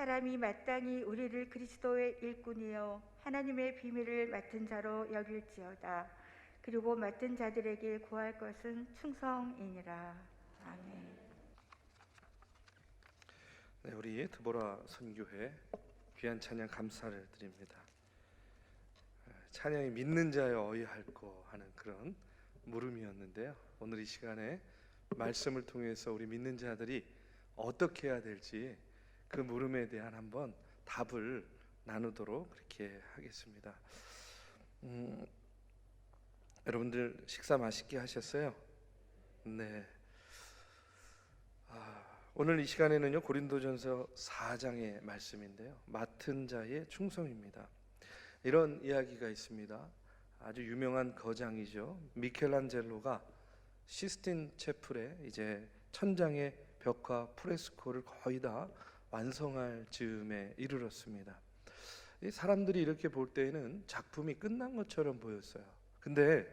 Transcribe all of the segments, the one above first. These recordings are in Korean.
사람이 마땅히 우리를 그리스도의 일꾼이요 하나님의 비밀을 맡은 자로 여길지어다. 그리고 맡은 자들에게 구할 것은 충성이니라. 아멘. 네, 우리 드보라 선교회 귀한 찬양 감사를 드립니다. 찬양이 믿는 자여 어이할꼬 하는 그런 물음이었는데요. 오늘 이 시간에 말씀을 통해서 우리 믿는 자들이 어떻게 해야 될지 그 물음에 대한 한번 답을 나누도록 그렇게 하겠습니다. 여러분들 식사 맛있게 하셨어요? 네. 오늘 이 시간에는요 고린도전서 4장의 말씀인데요, 맡은 자의 충성입니다. 이런 이야기가 있습니다. 아주 유명한 거장이죠. 미켈란젤로가 시스틴 채플에 이제 천장의 벽화 프레스코를 거의 다 완성할 즈음에 이르렀습니다. 이 사람들이 이렇게 볼 때에는 작품이 끝난 것처럼 보였어요. 근데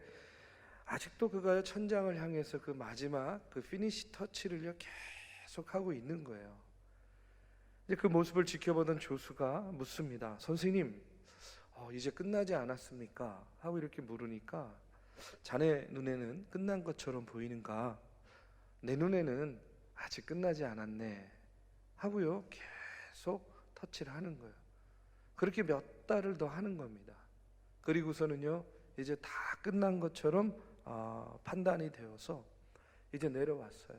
아직도 그가 천장을 향해서 그 마지막 그 피니시 터치를요 계속 하고 있는 거예요. 이제 그 모습을 지켜보던 조수가 묻습니다. 선생님, 이제 끝나지 않았습니까? 하고 이렇게 물으니까, 자네 눈에는 끝난 것처럼 보이는가? 내 눈에는 아직 끝나지 않았네 하고요 계속 터치를 하는 거예요. 그렇게 몇 달을 더 하는 겁니다. 그리고서는요 이제 다 끝난 것처럼 판단이 되어서 이제 내려왔어요.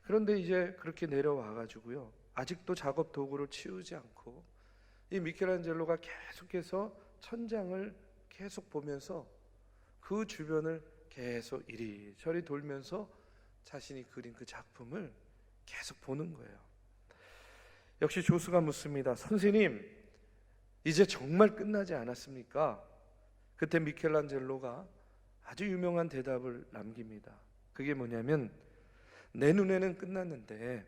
그런데 이제 그렇게 내려와 가지고요 아직도 작업 도구를 치우지 않고 이 미켈란젤로가 계속해서 천장을 계속 보면서 그 주변을 계속 이리저리 돌면서 자신이 그린 그 작품을 계속 보는 거예요. 역시 조수가 묻습니다. 선생님, 이제 정말 끝나지 않았습니까? 그때 미켈란젤로가 아주 유명한 대답을 남깁니다. 그게 뭐냐면, 내 눈에는 끝났는데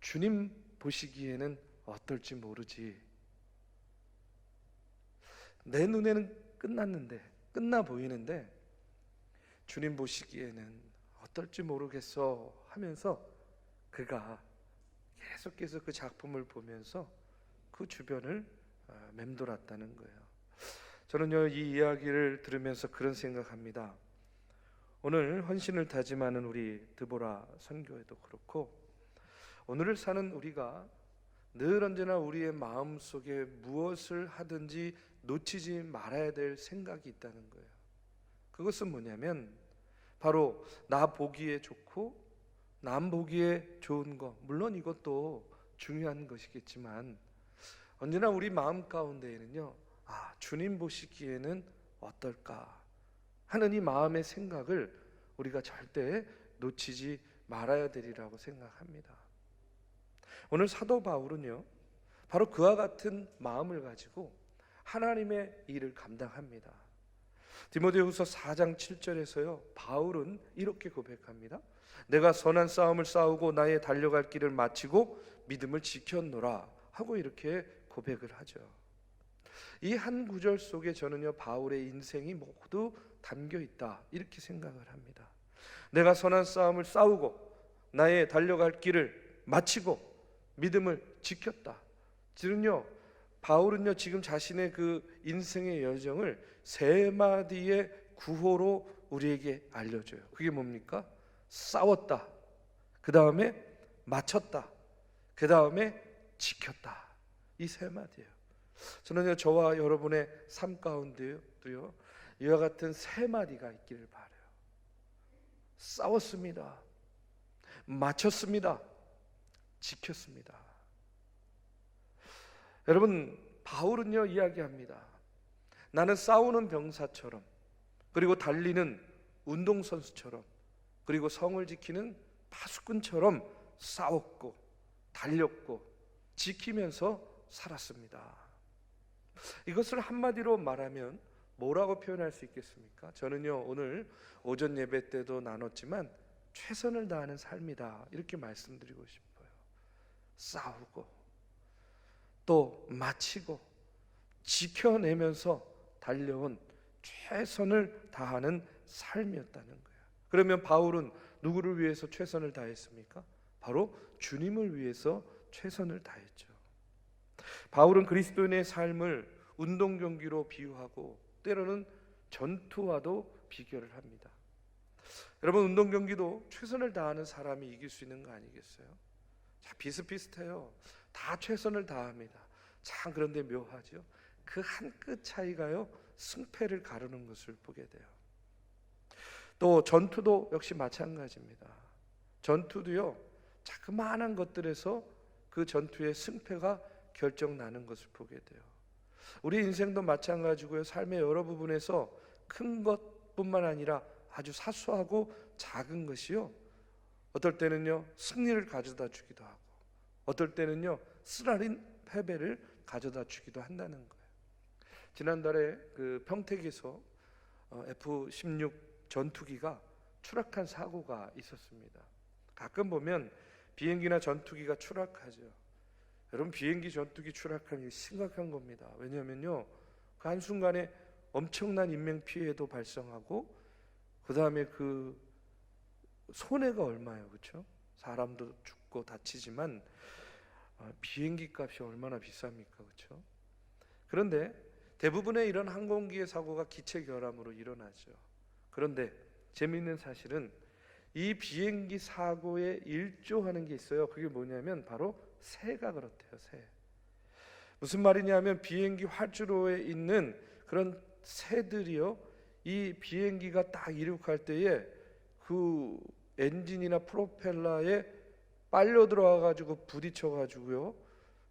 주님 보시기에는 어떨지 모르지. 내 눈에는 끝났는데, 끝나 보이는데 주님 보시기에는 어떨지 모르겠어 하면서 그가 계속해서 그 작품을 보면서 그 주변을 맴돌았다는 거예요. 저는요 이 이야기를 들으면서 그런 생각합니다. 오늘 헌신을 다짐하는 우리 드보라 선교회도 그렇고, 오늘을 사는 우리가 늘 언제나 우리의 마음속에 무엇을 하든지 놓치지 말아야 될 생각이 있다는 거예요. 그것은 뭐냐면 바로 나 보기에 좋고 남 보기에 좋은 것, 물론 이것도 중요한 것이겠지만 언제나 우리 마음 가운데에는요 주님 보시기에는 어떨까 하는 이 마음의 생각을 우리가 절대 놓치지 말아야 되리라고 생각합니다. 오늘 사도 바울은요 바로 그와 같은 마음을 가지고 하나님의 일을 감당합니다. 디모데후서 4장 7절에서요 바울은 이렇게 고백합니다. 내가 선한 싸움을 싸우고 나의 달려갈 길을 마치고 믿음을 지켰노라 하고 이렇게 고백을 하죠. 이 한 구절 속에 저는요 바울의 인생이 모두 담겨 있다 이렇게 생각을 합니다. 내가 선한 싸움을 싸우고 나의 달려갈 길을 마치고 믿음을 지켰다. 즉은요 바울은요 지금 자신의 그 인생의 여정을 세 마디의 구호로 우리에게 알려줘요. 그게 뭡니까? 싸웠다, 그 다음에 마쳤다, 그 다음에 지켰다. 이 세 마디예요. 저는요 저와 여러분의 삶 가운데도요 이와 같은 세 마디가 있기를 바라요. 싸웠습니다, 마쳤습니다, 지켰습니다. 여러분, 바울은요 이야기합니다. 나는 싸우는 병사처럼, 그리고 달리는 운동선수처럼, 그리고 성을 지키는 파수꾼처럼 싸웠고 달렸고 지키면서 살았습니다. 이것을 한마디로 말하면 뭐라고 표현할 수 있겠습니까? 저는요 오늘 오전 예배 때도 나눴지만 최선을 다하는 삶이다 이렇게 말씀드리고 싶어요. 싸우고 또 마치고 지켜내면서 달려온 최선을 다하는 삶이었다는 거예요. 그러면 바울은 누구를 위해서 최선을 다했습니까? 바로 주님을 위해서 최선을 다했죠. 바울은 그리스도인의 삶을 운동 경기로 비유하고 때로는 전투와도 비교를 합니다. 여러분, 운동 경기도 최선을 다하는 사람이 이길 수 있는 거 아니겠어요? 자, 비슷비슷해요. 다 최선을 다합니다. 참, 그런데 묘하죠. 그 한 끗 차이가요, 승패를 가르는 것을 보게 돼요. 또 전투도 역시 마찬가지입니다. 전투도요, 자그마한 것들에서 그 전투의 승패가 결정나는 것을 보게 돼요. 우리 인생도 마찬가지고요. 삶의 여러 부분에서 큰 것뿐만 아니라 아주 사소하고 작은 것이요, 어떨 때는요 승리를 가져다 주기도 하고, 어떨 때는요 쓰라린 패배를 가져다 주기도 한다는 거예요. 지난달에 그 평택에서 F-16 전투기가 추락한 사고가 있었습니다. 가끔 보면 비행기나 전투기가 추락하죠. 여러분, 비행기 전투기 추락하는 게 심각한 겁니다. 왜냐하면요, 그 한순간에 엄청난 인명피해도 발생하고, 그 다음에 그 손해가 얼마예요, 그렇죠? 사람도 죽고 다치지만 비행기 값이 얼마나 비쌉니까, 그렇죠? 그런데 대부분의 이런 항공기의 사고가 기체 결함으로 일어나죠. 그런데 재미있는 사실은 이 비행기 사고에 일조하는 게 있어요. 그게 뭐냐면 바로 새가 그렇대요. 새. 무슨 말이냐면 비행기 활주로에 있는 그런 새들이요, 이 비행기가 딱 이륙할 때에 그 엔진이나 프로펠러에 빨려 들어와 가지고 부딪혀 가지고요,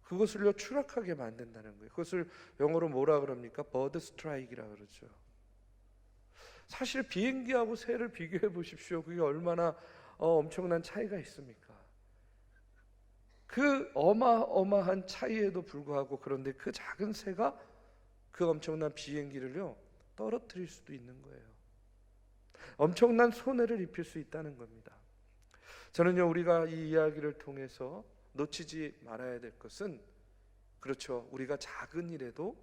그것을요 추락하게 만든다는 거예요. 그것을 영어로 뭐라 그럽니까? 버드 스트라이크라 그러죠. 사실 비행기하고 새를 비교해 보십시오. 그게 얼마나 엄청난 차이가 있습니까? 그 어마어마한 차이에도 불구하고, 그런데 그 작은 새가 그 엄청난 비행기를요 떨어뜨릴 수도 있는 거예요. 엄청난 손해를 입힐 수 있다는 겁니다. 저는요, 우리가 이 이야기를 통해서 놓치지 말아야 될 것은, 그렇죠, 우리가 작은 일에도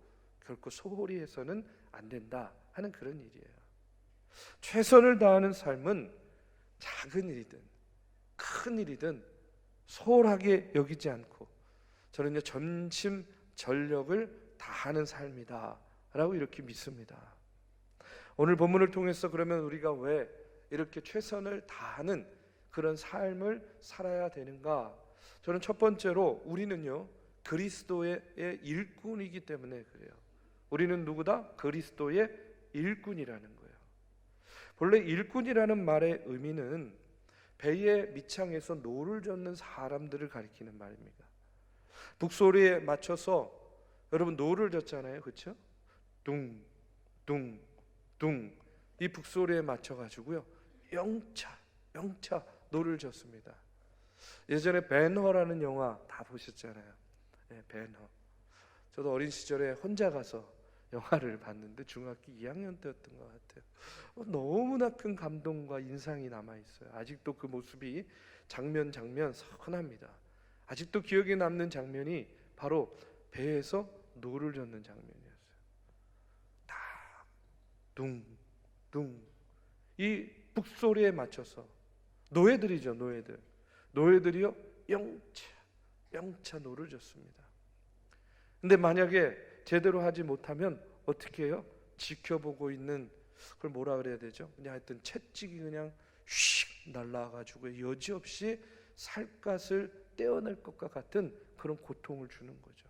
결코 소홀히 해서는 안 된다 하는 그런 일이에요. 최선을 다하는 삶은 작은 일이든 큰 일이든 소홀하게 여기지 않고, 저는요 전심전력을 다하는 삶이다 라고 이렇게 믿습니다. 오늘 본문을 통해서 그러면 우리가 왜 이렇게 최선을 다하는 그런 삶을 살아야 되는가? 저는 첫 번째로 우리는요 그리스도의 일꾼이기 때문에 그래요. 우리는 누구다? 그리스도의 일꾼이라는 거예요. 본래 일꾼이라는 말의 의미는 배의 밑창에서 노를 젓는 사람들을 가리키는 말입니다. 북소리에 맞춰서 여러분 노를 젓잖아요, 그렇죠? 둥, 둥, 둥. 이 북소리에 맞춰 가지고요 영차 노를 젓습니다. 예전에 벤허라는 영화 다 보셨잖아요. 네, 벤허. 저도 어린 시절에 혼자 가서 영화를 봤는데 중학교 2학년 때였던 것 같아요. 너무나 큰 감동과 인상이 남아 있어요. 아직도 그 모습이 장면 선합니다. 아직도 기억에 남는 장면이 바로 배에서 노를 젓는 장면이었어요. 다 둥둥. 이 북소리에 맞춰서 노예들이죠, 노예들이요 영차 노를 젓습니다. 근데 만약에 제대로 하지 못하면 어떻게 해요? 지켜보고 있는, 그걸 뭐라 그래야 되죠? 그냥 하여튼 채찍이 그냥 휙 날라가지고 여지없이 살갗을 떼어낼 것과 같은 그런 고통을 주는 거죠.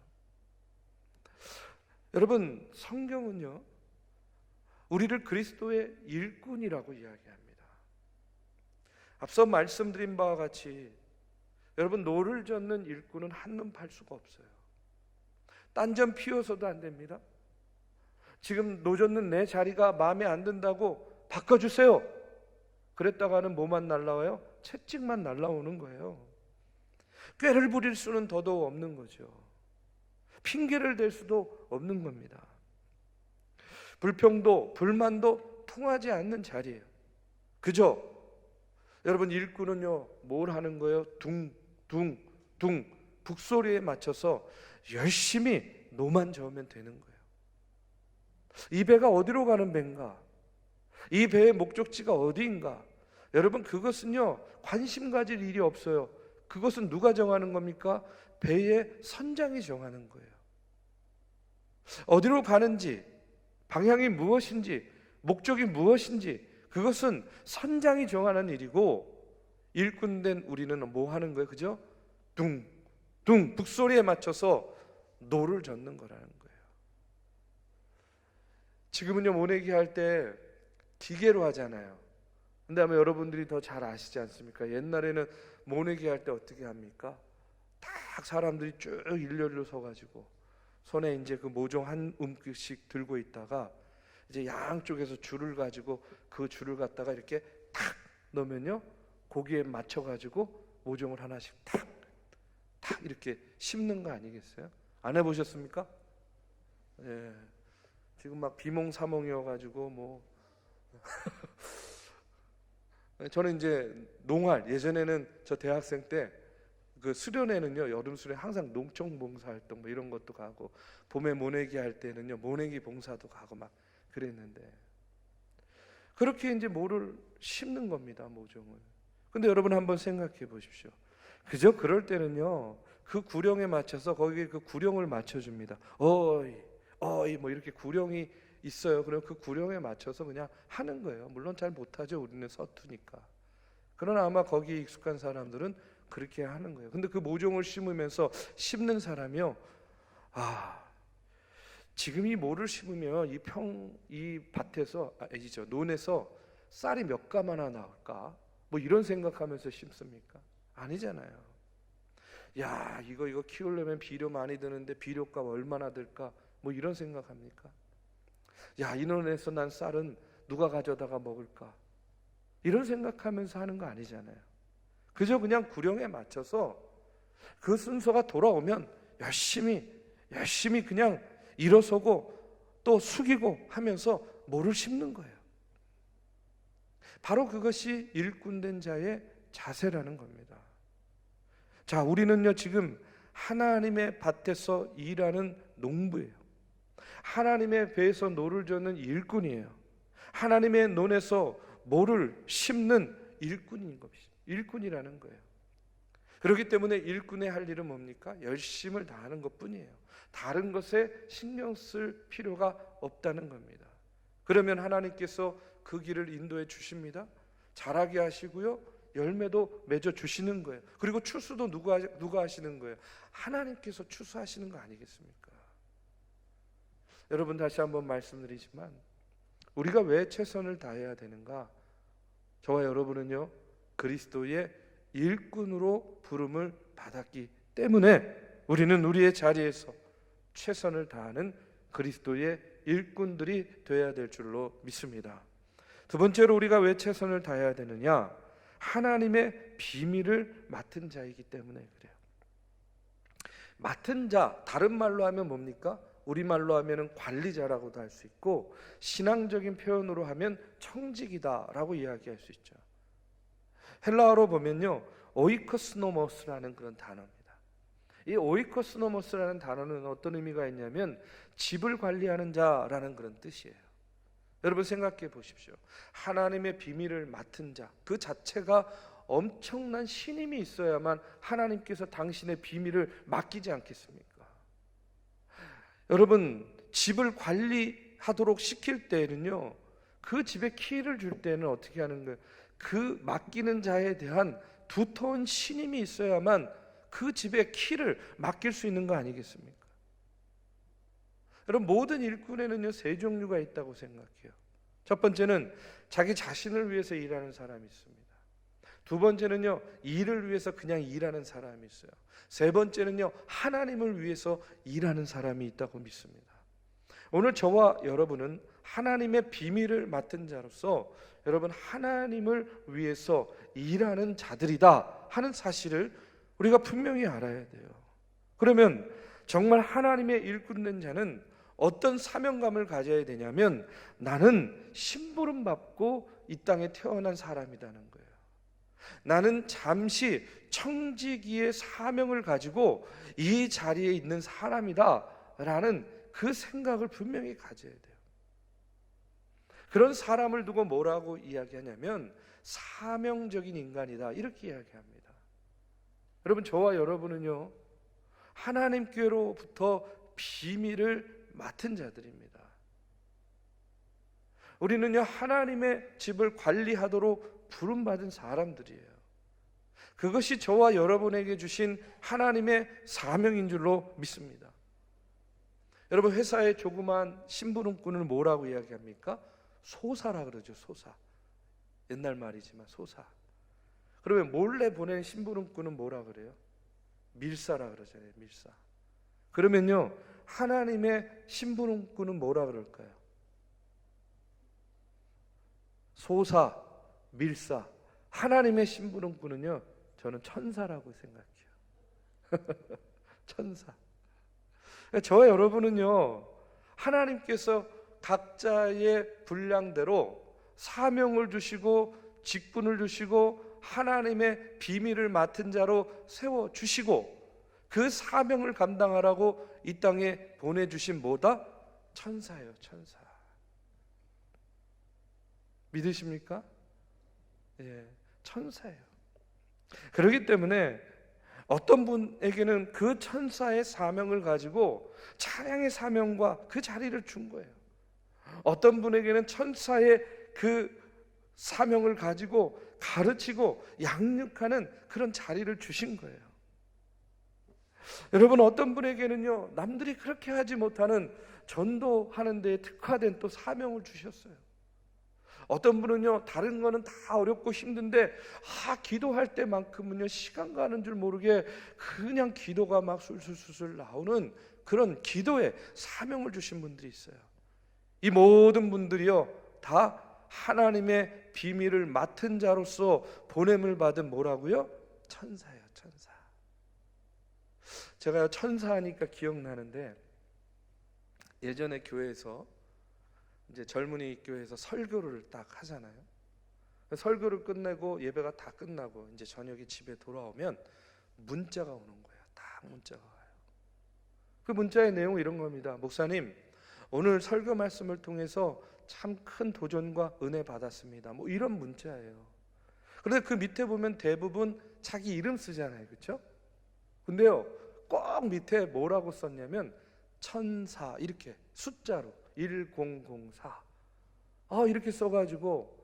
여러분, 성경은요 우리를 그리스도의 일꾼이라고 이야기합니다. 앞서 말씀드린 바와 같이 여러분, 노를 젓는 일꾼은 한눈 팔 수가 없어요. 딴 점 피워서도 안 됩니다. 지금 노 젓는 내 자리가 마음에 안 든다고 바꿔주세요. 그랬다가는 뭐만 날라와요? 채찍만 날라오는 거예요. 꾀를 부릴 수는 더더욱 없는 거죠. 핑계를 댈 수도 없는 겁니다. 불평도 불만도 통하지 않는 자리예요. 그죠? 여러분, 일꾼은요 뭘 하는 거예요? 둥 북소리에 맞춰서 열심히 노만 저으면 되는 거예요. 이 배가 어디로 가는 배인가? 이 배의 목적지가 어디인가? 여러분, 그것은요 관심 가질 일이 없어요. 그것은 누가 정하는 겁니까? 배의 선장이 정하는 거예요. 어디로 가는지, 방향이 무엇인지, 목적이 무엇인지, 그것은 선장이 정하는 일이고, 일꾼된 우리는 뭐 하는 거예요? 그죠? 둥 북소리에 맞춰서 노를 젓는 거라는 거예요. 지금은요, 모내기 할 때 기계로 하잖아요. 근데 아마 여러분들이 더 잘 아시지 않습니까? 옛날에는 모내기 할 때 어떻게 합니까? 딱 사람들이 쭉 일렬로 서가지고 손에 이제 그 모종 한 움큼씩 들고 있다가 이제 양쪽에서 줄을 가지고 그 줄을 갖다가 이렇게 탁 넣으면요, 거기에 맞춰가지고 모종을 하나씩 탁 이렇게 심는 거 아니겠어요? 안 해보셨습니까? 예. 지금 막 비몽사몽이어가지고 뭐 저는 이제 농활, 예전에는 저 대학생 때 그 수련회는요, 여름 수련회 항상 농촌 봉사활동 뭐 이런 것도 가고, 봄에 모내기 할 때는요 모내기 봉사도 가고 막 그랬는데, 그렇게 이제 뭐를 심는 겁니다, 모종을. 근데 여러분 한번 생각해 보십시오. 그저 그럴 때는요, 그 구령에 맞춰서 거기에 그 구령을 맞춰줍니다. 어이 뭐 이렇게 구령이 있어요. 그럼 그 구령에 맞춰서 그냥 하는 거예요. 물론 잘 못하죠, 우리는 서투니까. 그러나 아마 거기에 익숙한 사람들은 그렇게 하는 거예요. 근데 그 모종을 심으면서 심는 사람이요, 지금 이 모를 심으면 이 밭에서 논에서 쌀이 몇 가마나 나올까? 뭐 이런 생각하면서 심습니까? 아니잖아요. 야, 이거 키우려면 비료 많이 드는데 비료값 얼마나 들까? 뭐 이런 생각합니까? 야, 이 논에서 난 쌀은 누가 가져다가 먹을까? 이런 생각하면서 하는 거 아니잖아요. 그저 그냥 구령에 맞춰서 그 순서가 돌아오면 열심히 그냥 일어서고 또 숙이고 하면서 모를 심는 거예요. 바로 그것이 일꾼된 자의 자세라는 겁니다. 자, 우리는요 지금 하나님의 밭에서 일하는 농부예요. 하나님의 배에서 노를 젓는 일꾼이에요. 하나님의 논에서 모를 심는 일꾼이라는 거예요. 그렇기 때문에 일꾼의 할 일은 뭡니까? 열심을 다하는 것뿐이에요. 다른 것에 신경 쓸 필요가 없다는 겁니다. 그러면 하나님께서 그 길을 인도해 주십니다. 자라게 하시고요, 열매도 맺어 주시는 거예요. 그리고 추수도 누가 하시는 거예요? 하나님께서 추수하시는 거 아니겠습니까? 여러분, 다시 한번 말씀드리지만 우리가 왜 최선을 다해야 되는가? 저와 여러분은요, 그리스도의 일꾼으로 부름을 받았기 때문에 우리는 우리의 자리에서 최선을 다하는 그리스도의 일꾼들이 되어야 될 줄로 믿습니다. 두 번째로 우리가 왜 최선을 다해야 되느냐? 하나님의 비밀을 맡은 자이기 때문에 그래요. 맡은 자, 다른 말로 하면 뭡니까? 우리말로 하면 관리자라고도 할 수 있고, 신앙적인 표현으로 하면 청직이다라고 이야기할 수 있죠. 헬라어로 보면요, 오이코스노모스라는 그런 단어입니다. 이 오이코스노모스라는 단어는 어떤 의미가 있냐면 집을 관리하는 자라는 그런 뜻이에요. 여러분 생각해 보십시오. 하나님의 비밀을 맡은 자, 그 자체가 엄청난 신임이 있어야만 하나님께서 당신의 비밀을 맡기지 않겠습니까? 여러분, 집을 관리하도록 시킬 때는요, 그 집에 키를 줄 때는 어떻게 하는 거예요? 그 맡기는 자에 대한 두터운 신임이 있어야만 그 집의 키를 맡길 수 있는 거 아니겠습니까? 여러분, 모든 일꾼에는요 세 종류가 있다고 생각해요. 첫 번째는 자기 자신을 위해서 일하는 사람이 있습니다. 두 번째는요, 일을 위해서 그냥 일하는 사람이 있어요. 세 번째는요, 하나님을 위해서 일하는 사람이 있다고 믿습니다. 오늘 저와 여러분은 하나님의 비밀을 맡은 자로서 여러분 하나님을 위해서 일하는 자들이다 하는 사실을 우리가 분명히 알아야 돼요. 그러면 정말 하나님의 일꾼된 자는 어떤 사명감을 가져야 되냐면, 나는 심부름 받고 이 땅에 태어난 사람이라는 거예요. 나는 잠시 청지기의 사명을 가지고 이 자리에 있는 사람이다 라는 그 생각을 분명히 가져야 돼요. 그런 사람을 두고 뭐라고 이야기하냐면 사명적인 인간이다 이렇게 이야기합니다. 여러분, 저와 여러분은요 하나님께로부터 비밀을 맡은 자들입니다. 우리는요, 하나님의 집을 관리하도록 부름받은 사람들이에요. 그것이 저와 여러분에게 주신 하나님의 사명인 줄로 믿습니다. 여러분, 회사의 조그만 심부름꾼을 뭐라고 이야기합니까? 소사라 그러죠. 소사. 옛날 말이지만 소사. 그러면 몰래 보낸 심부름꾼은 뭐라 그래요? 밀사라 그러잖아요. 밀사. 그러면요, 하나님의 심부름꾼은 뭐라 그럴까요? 소사, 밀사. 하나님의 심부름꾼은요, 저는 천사라고 생각해요. 천사. 저와 여러분은요, 하나님께서 각자의 분량대로 사명을 주시고 직분을 주시고 하나님의 비밀을 맡은 자로 세워주시고 그 사명을 감당하라고 이 땅에 보내주신 뭐다? 천사예요. 천사. 믿으십니까? 예, 천사예요. 그렇기 때문에 어떤 분에게는 그 천사의 사명을 가지고 찬양의 사명과 그 자리를 준 거예요. 어떤 분에게는 천사의 그 사명을 가지고 가르치고 양육하는 그런 자리를 주신 거예요. 여러분, 어떤 분에게는요, 남들이 그렇게 하지 못하는 전도하는 데에 특화된 또 사명을 주셨어요. 어떤 분은요, 다른 거는 다 어렵고 힘든데 기도할 때만큼은요, 시간 가는 줄 모르게 그냥 기도가 막 술술술술 나오는 그런 기도에 사명을 주신 분들이 있어요. 이 모든 분들이요, 다 하나님의 비밀을 맡은 자로서 보냄을 받은 뭐라고요? 천사예요. 천사. 제가 천사 하니까 기억나는데, 예전에 교회에서 이제 젊은이 교회에서 설교를 딱 하잖아요. 설교를 끝내고 예배가 다 끝나고 이제 저녁에 집에 돌아오면 문자가 오는 거예요. 딱 문자가 와요. 그 문자의 내용은 이런 겁니다. 목사님, 오늘 설교 말씀을 통해서 참 큰 도전과 은혜 받았습니다. 뭐 이런 문자예요. 그런데 그 밑에 보면 대부분 자기 이름 쓰잖아요. 그렇죠? 근데요, 꼭 밑에 뭐라고 썼냐면 천사, 이렇게 숫자로 1004 이렇게 써가지고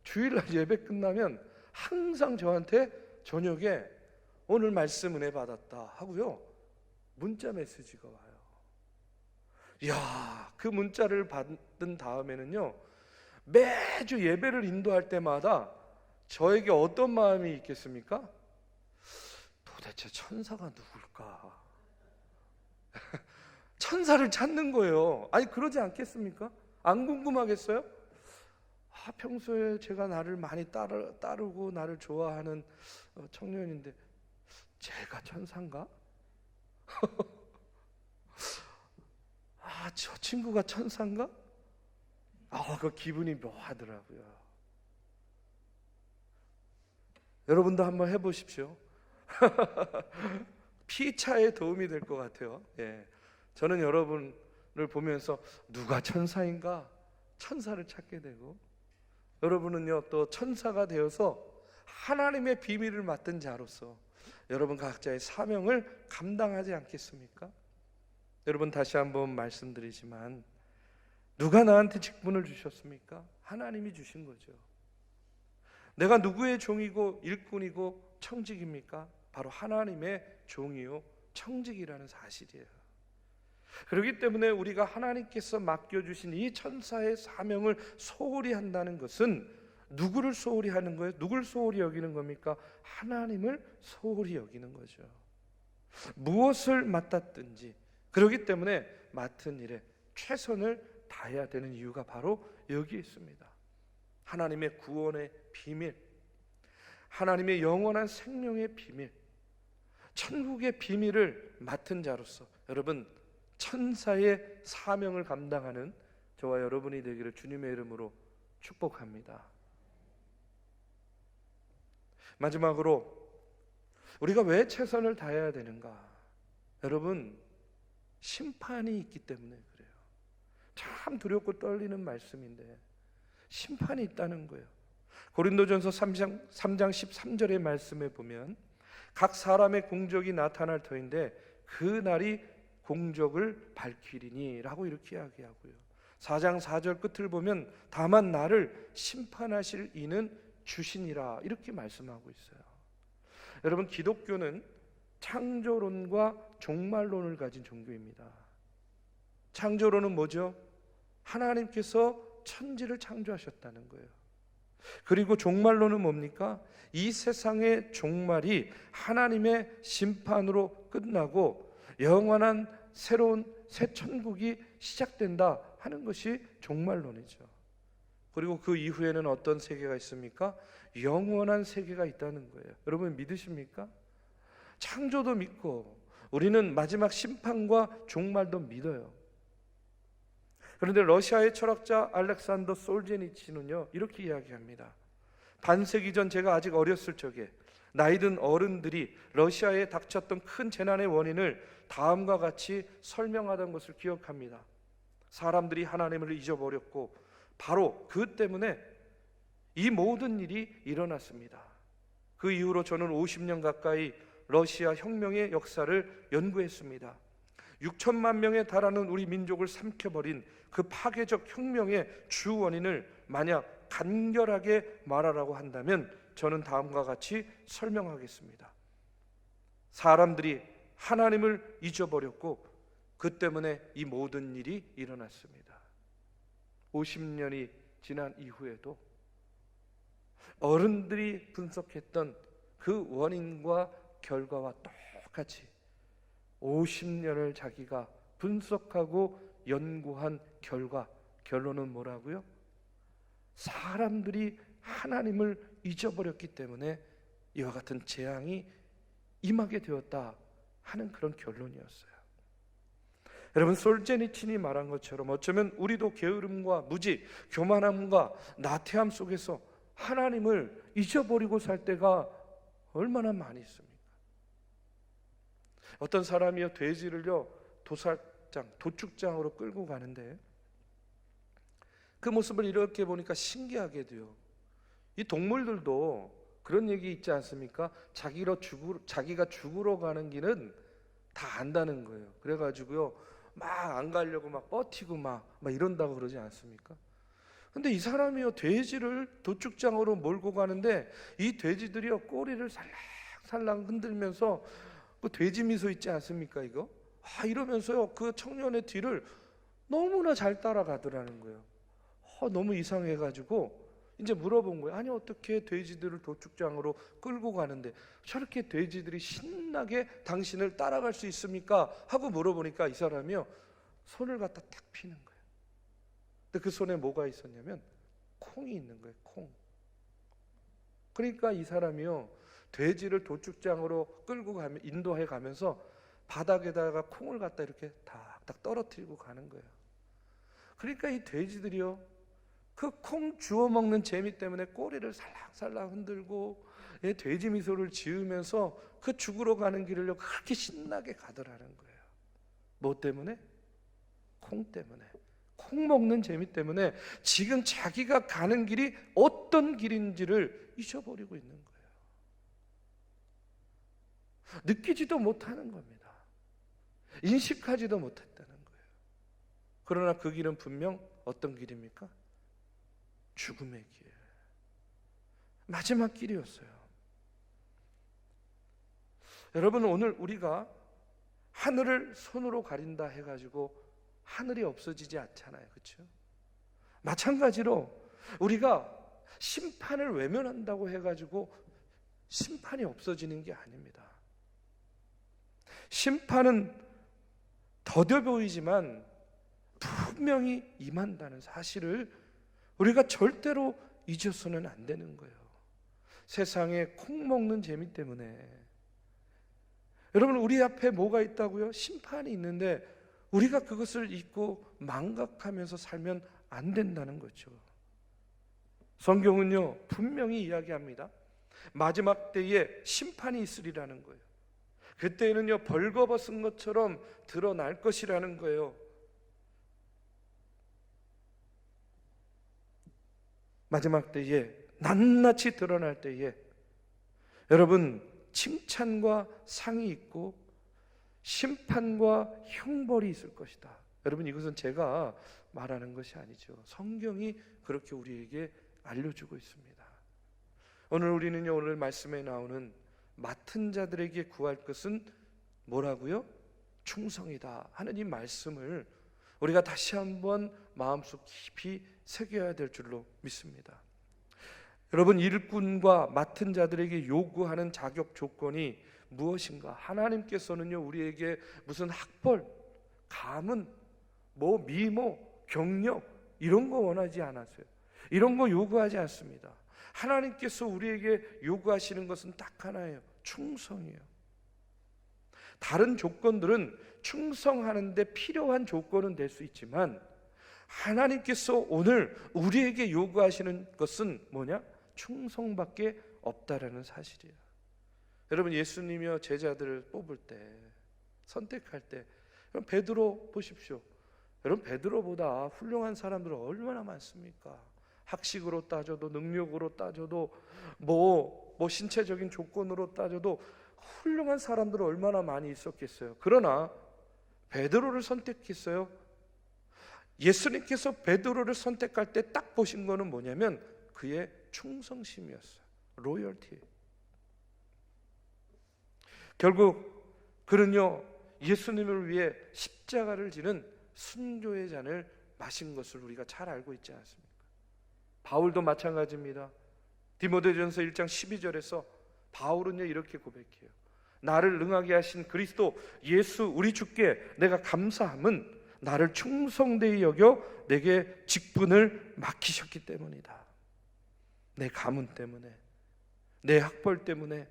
주일날 예배 끝나면 항상 저한테 저녁에 오늘 말씀 은혜 받았다 하고요, 문자 메시지가 와요. 이야, 그 문자를 받은 다음에는요, 매주 예배를 인도할 때마다 저에게 어떤 마음이 있겠습니까? 도대체 천사가 누굴까? 천사를 찾는 거예요. 아니, 그러지 않겠습니까? 안 궁금하겠어요? 평소에 제가 나를 많이 따르고 나를 좋아하는 청년인데 제가 천사인가? 저 친구가 천사인가? 그 기분이 묘하더라고요. 여러분도 한번 해보십시오. 피차에 도움이 될 것 같아요. 예. 저는 여러분을 보면서 누가 천사인가? 천사를 찾게 되고, 여러분은요, 또 천사가 되어서 하나님의 비밀을 맡은 자로서 여러분 각자의 사명을 감당하지 않겠습니까? 여러분, 다시 한번 말씀드리지만 누가 나한테 직분을 주셨습니까? 하나님이 주신 거죠. 내가 누구의 종이고 일꾼이고 청직입니까? 바로 하나님의 종이요 청직이라는 사실이에요. 그렇기 때문에 우리가 하나님께서 맡겨주신 이 천사의 사명을 소홀히 한다는 것은 누구를 소홀히 하는 거예요? 누굴 소홀히 여기는 겁니까? 하나님을 소홀히 여기는 거죠. 무엇을 맡았든지, 그렇기 때문에 맡은 일에 최선을 다해야 되는 이유가 바로 여기에 있습니다. 하나님의 구원의 비밀, 하나님의 영원한 생명의 비밀, 천국의 비밀을 맡은 자로서 여러분, 천사의 사명을 감당하는 저와 여러분이 되기를 주님의 이름으로 축복합니다. 마지막으로 우리가 왜 최선을 다해야 되는가? 여러분, 심판이 있기 때문에 그래요. 참 두렵고 떨리는 말씀인데 심판이 있다는 거예요. 고린도전서 3장 13절의 말씀에 보면 각 사람의 공적이 나타날 터인데 그 날이 공적을 밝히리니 라고 이렇게 이야기하고요. 4장 4절 끝을 보면 다만 나를 심판하실 이는 주시니라 이렇게 말씀하고 있어요. 여러분, 기독교는 창조론과 종말론을 가진 종교입니다. 창조론은 뭐죠? 하나님께서 천지를 창조하셨다는 거예요. 그리고 종말론은 뭡니까? 이 세상의 종말이 하나님의 심판으로 끝나고 영원한 새로운 새 천국이 시작된다 하는 것이 종말론이죠. 그리고 그 이후에는 어떤 세계가 있습니까? 영원한 세계가 있다는 거예요. 여러분 믿으십니까? 창조도 믿고 우리는 마지막 심판과 종말도 믿어요. 그런데 러시아의 철학자 알렉산더 솔제니치는요 이렇게 이야기합니다. 반세기 전 제가 아직 어렸을 적에 나이든 어른들이 러시아에 닥쳤던 큰 재난의 원인을 다음과 같이 설명하던 것을 기억합니다. 사람들이 하나님을 잊어버렸고 바로 그 때문에 이 모든 일이 일어났습니다. 그 이후로 저는 50년 가까이 러시아 혁명의 역사를 연구했습니다. 6천만 명에 달하는 우리 민족을 삼켜버린 그 파괴적 혁명의 주 원인을 만약 간결하게 말하라고 한다면 저는 다음과 같이 설명하겠습니다. 사람들이 하나님을 잊어버렸고 그 때문에 이 모든 일이 일어났습니다. 50년이 지난 이후에도 어른들이 분석했던 그 원인과 결과와 똑같이 50년을 자기가 분석하고 연구한 결론은 뭐라고요? 사람들이 하나님을 잊어버렸기 때문에 이와 같은 재앙이 임하게 되었다 하는 그런 결론이었어요. 여러분, 솔제니친이 말한 것처럼 어쩌면 우리도 게으름과 무지, 교만함과 나태함 속에서 하나님을 잊어버리고 살 때가 얼마나 많이 있습니까? 어떤 사람이요 돼지를요 도축장으로 끌고 가는데 그 모습을 이렇게 보니까 신기하게 돼요. 이 동물들도 그런 얘기 있지 않습니까? 자기가 죽으러 가는 길은 다 안다는 거예요. 그래가지고요 막 안 가려고 막 버티고 막 이런다고 그러지 않습니까? 근데 이 사람이요 돼지를 도축장으로 몰고 가는데 이 돼지들이요 꼬리를 살랑살랑 흔들면서 그 돼지 미소 있지 않습니까? 이거 이러면서요 그 청년의 뒤를 너무나 잘 따라가더라는 거예요. 너무 이상해가지고 이제 물어본 거예요. 아니 어떻게 돼지들을 도축장으로 끌고 가는데 저렇게 돼지들이 신나게 당신을 따라갈 수 있습니까? 하고 물어보니까 이 사람이요 손을 갖다 탁 피는 거예요. 근데 그 손에 뭐가 있었냐면 콩이 있는 거예요. 콩. 그러니까 이 사람이요 돼지를 도축장으로 끌고 가면 인도해 가면서 바닥에다가 콩을 갖다 이렇게 탁탁 떨어뜨리고 가는 거예요. 그러니까 이 돼지들이요 그 콩 주워 먹는 재미 때문에 꼬리를 살랑살랑 흔들고 돼지 미소를 지으면서 그 죽으러 가는 길을 그렇게 신나게 가더라는 거예요. 뭐 때문에? 콩 때문에. 콩 먹는 재미 때문에 지금 자기가 가는 길이 어떤 길인지를 잊어버리고 있는 거예요. 느끼지도 못하는 겁니다. 인식하지도 못했다는 거예요. 그러나 그 길은 분명 어떤 길입니까? 죽음의 길, 마지막 길이었어요. 여러분, 오늘 우리가 하늘을 손으로 가린다 해가지고 하늘이 없어지지 않잖아요, 그렇죠? 마찬가지로 우리가 심판을 외면한다고 해가지고 심판이 없어지는 게 아닙니다. 심판은 더뎌 보이지만 분명히 임한다는 사실을 우리가 절대로 잊어서는 안 되는 거예요. 세상에 콩 먹는 재미 때문에. 여러분, 우리 앞에 뭐가 있다고요? 심판이 있는데 우리가 그것을 잊고 망각하면서 살면 안 된다는 거죠. 성경은요 분명히 이야기합니다. 마지막 때에 심판이 있으리라는 거예요. 그때는요 벌거벗은 것처럼 드러날 것이라는 거예요. 마지막 때에 낱낱이 드러날 때에 여러분 칭찬과 상이 있고 심판과 형벌이 있을 것이다. 여러분, 이것은 제가 말하는 것이 아니죠. 성경이 그렇게 우리에게 알려주고 있습니다. 오늘 우리는요, 오늘 말씀에 나오는 맡은 자들에게 구할 것은 뭐라고요? 충성이다 하는 이 말씀을 우리가 다시 한번 마음속 깊이 새겨야 될 줄로 믿습니다. 여러분, 일꾼과 맡은 자들에게 요구하는 자격 조건이 무엇인가? 하나님께서는요, 우리에게 무슨 학벌, 가문, 미모, 경력 이런 거 원하지 않았어요. 이런 거 요구하지 않습니다. 하나님께서 우리에게 요구하시는 것은 딱 하나예요. 충성이에요. 다른 조건들은 충성하는데 필요한 조건은 될 수 있지만 하나님께서 오늘 우리에게 요구하시는 것은 뭐냐? 충성밖에 없다라는 사실이에요. 여러분, 예수님이요 제자들을 뽑을 때, 선택할 때, 여러분 베드로 보십시오. 여러분, 베드로보다 훌륭한 사람들은 얼마나 많습니까? 학식으로 따져도, 능력으로 따져도, 신체적인 조건으로 따져도 훌륭한 사람들은 얼마나 많이 있었겠어요. 그러나 베드로를 선택했어요. 예수님께서 베드로를 선택할 때 딱 보신 거는 뭐냐면 그의 충성심이었어요. 로열티. 결국 그는요, 예수님을 위해 십자가를 지는 순교의 잔을 마신 것을 우리가 잘 알고 있지 않습니까? 바울도 마찬가지입니다. 디모데전서 1장 12절에서 바울은요 이렇게 고백해요. 나를 능하게 하신 그리스도 예수 우리 주께 내가 감사함은 나를 충성되이 여겨 내게 직분을 맡기셨기 때문이다. 내 가문 때문에, 내 학벌 때문에,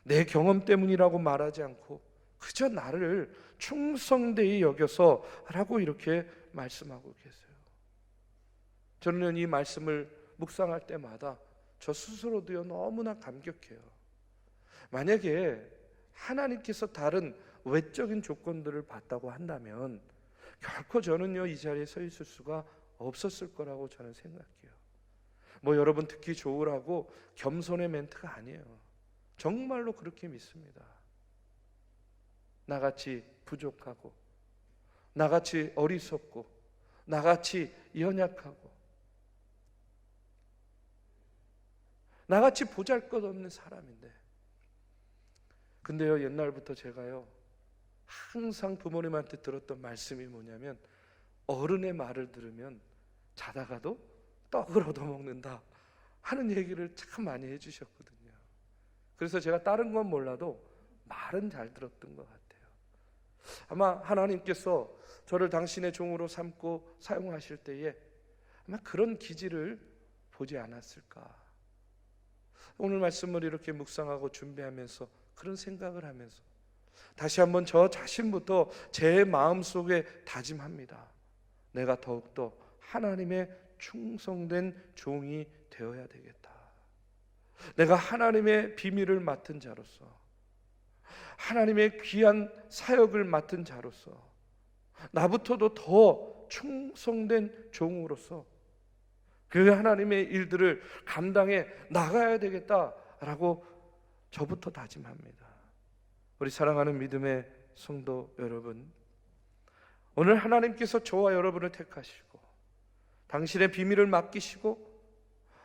내 경험 때문이라고 말하지 않고 그저 나를 충성되이 여겨서 라고 이렇게 말씀하고 계세요. 저는 이 말씀을 묵상할 때마다 저 스스로도요 너무나 감격해요. 만약에 하나님께서 다른 외적인 조건들을 봤다고 한다면 결코 저는요 이 자리에 서 있을 수가 없었을 거라고 저는 생각해요. 여러분 듣기 좋으라고 겸손의 멘트가 아니에요. 정말로 그렇게 믿습니다. 나같이 부족하고, 나같이 어리석고, 나같이 연약하고, 나같이 보잘것없는 사람인데, 근데요 옛날부터 제가요 항상 부모님한테 들었던 말씀이 뭐냐면 어른의 말을 들으면 자다가도 떡을 얻어먹는다 하는 얘기를 참 많이 해주셨거든요. 그래서 제가 다른 건 몰라도 말은 잘 들었던 것 같아요. 아마 하나님께서 저를 당신의 종으로 삼고 사용하실 때에 아마 그런 기질을 보지 않았을까. 오늘 말씀을 이렇게 묵상하고 준비하면서 그런 생각을 하면서 다시 한번 저 자신부터 제 마음속에 다짐합니다. 내가 더욱더 하나님의 충성된 종이 되어야 되겠다. 내가 하나님의 비밀을 맡은 자로서, 하나님의 귀한 사역을 맡은 자로서, 나부터도 더 충성된 종으로서 그 하나님의 일들을 감당해 나가야 되겠다라고 저부터 다짐합니다. 우리 사랑하는 믿음의 성도 여러분, 오늘 하나님께서 저와 여러분을 택하시고 당신의 비밀을 맡기시고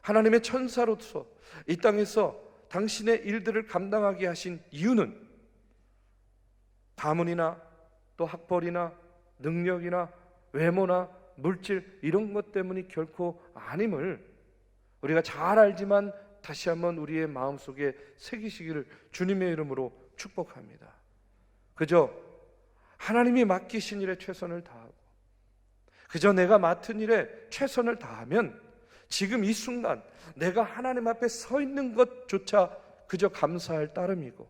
하나님의 천사로서 이 땅에서 당신의 일들을 감당하게 하신 이유는 가문이나 또 학벌이나 능력이나 외모나 물질 이런 것 때문이 결코 아님을 우리가 잘 알지만 다시 한번 우리의 마음속에 새기시기를 주님의 이름으로 축복합니다. 그저 하나님이 맡기신 일에 최선을 다하고 그저 내가 맡은 일에 최선을 다하면 지금 이 순간 내가 하나님 앞에 서 있는 것조차 그저 감사할 따름이고,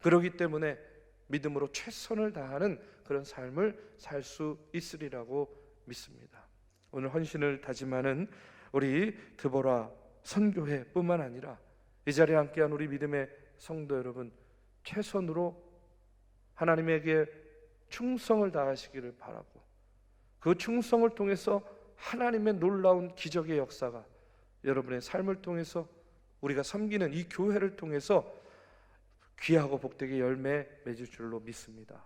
그러기 때문에 믿음으로 최선을 다하는 그런 삶을 살 수 있으리라고 믿습니다. 오늘 헌신을 다짐하는 우리 드보라 선교회뿐만 아니라 이 자리에 함께한 우리 믿음의 성도 여러분, 최선으로 하나님에게 충성을 다하시기를 바라고, 그 충성을 통해서 하나님의 놀라운 기적의 역사가 여러분의 삶을 통해서, 우리가 섬기는 이 교회를 통해서 귀하고 복되게 열매 맺을 줄로 믿습니다.